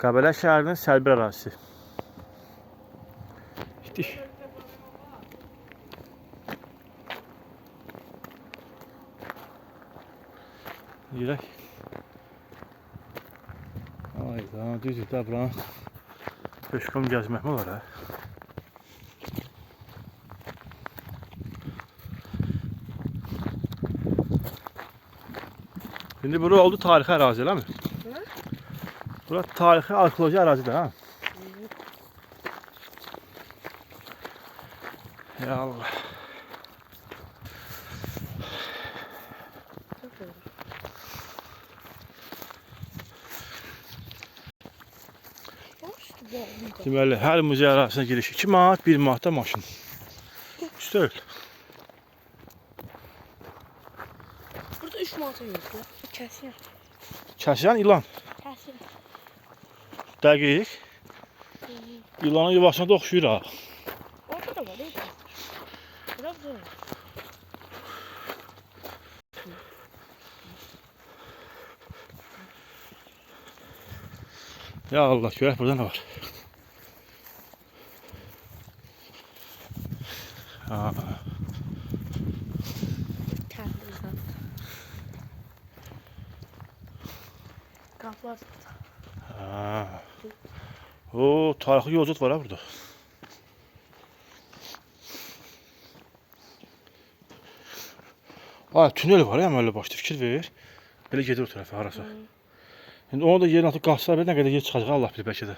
Qəbələ şəhərinin Səlbir ərazisi. Gitdik. Yürək. Ayda, düzdür də buranın Pöşkom gəzmək mi var, hə? Şimdi bura oldu tarixi ərazi, eləmi? Bura tarixi arkeoloji ərazidir, hə? Ya Allah. Deməli, hər muzey ərazisinə giriş 2 manat, 1 manatda maşın. Üstü öyle. Burada 3 manata yoxdur. Kəsir. Kəsiyən ilan. Kəsir. Dəqiq. İlanın yuvasına da oxşuyur ha. Orada da var, değil mi? Biraz da. Ya Allah, görək burada nə var? Ha. Təndirdən. Qaplar. Ha. O tarixi yolculuk var ha burada. Ay, tünel var ya əməlli başda, fikir ver. Belə gedir o tərəfə harasa. Şimdi onu da yerin altı qazsalar belə nə qədər yer çıxacaq Allah bilir bəlkə də.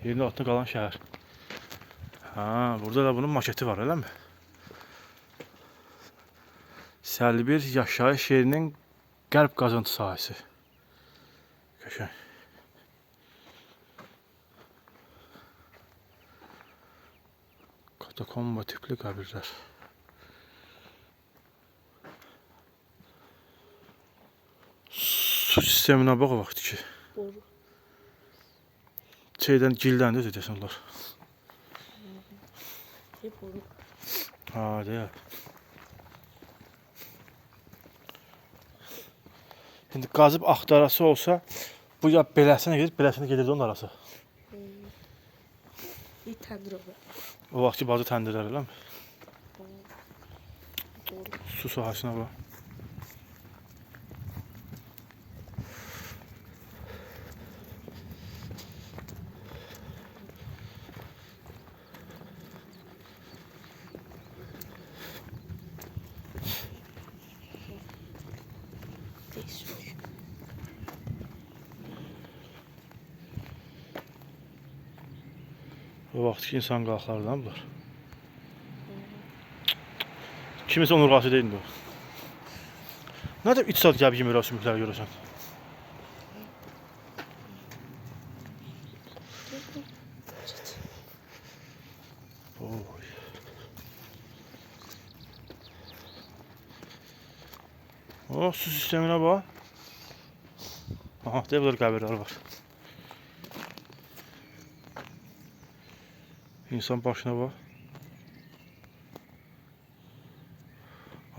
Yerin altında qalan şəhər. Ha, burada da bunun maketi var, eləmi? Səlbir yaşayış yerinin qərb qazıntı sahəsi. Qəşəng. Katakomba tipli qəbirlər. Su sisteminə bax o vaxt ki. Boru. Şeydən gildən də desən onlar. Boru. Ha, deyə. Şimdi qazıb axtarası olsa, bu ya beləsinə gedir, beləsinə gedirdi onun arası. Bir təndir olur. O vaxt ki, bazı təndirlər, eləmi? Boru. Su sahəsinə bax. O vaxt ki, insan qalxlardan bunlar. Kimisə onurğası deyildi o. Nədir 3 saat gəlib yemir o sümükləri görürsən? Oy. O su sisteminə bax. Aha, deyə burada qəbirlər var. İnsan başına bax.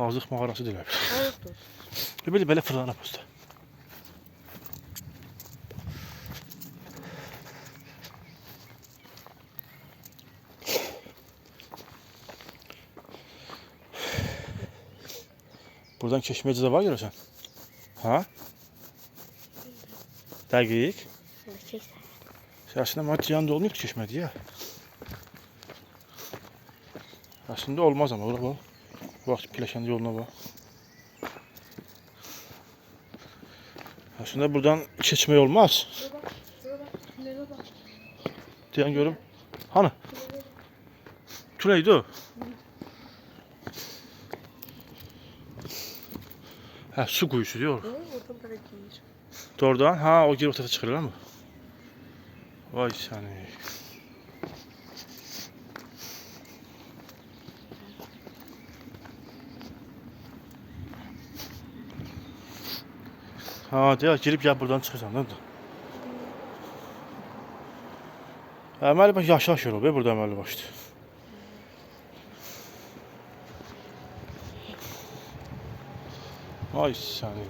Azıq mağarası deyilə bilər. Hayırdır? Belə fırlana posta. Buradan keçmə icazə var görürsən? Ha? Dəqiq. Aslında mənə ciyanda olmayıb keçmədi ya. Aslında olmaz ama ora bax. Vaxt pilləkəndə yoluna bax. Aslında buradan keçmək olmaz. Deyən görüm. Hani? Tüneydi o. Hə, su quyusu diyor. Oradan da gelir. Doğrudan? Ha, o geri o tarafa çıxır, eləmi? Vay səni. Ha, deyək, girib gəl buradan çıxırsan, da. Əməli baş yaşayış yolu be, burada əməli başdı. Ay səni.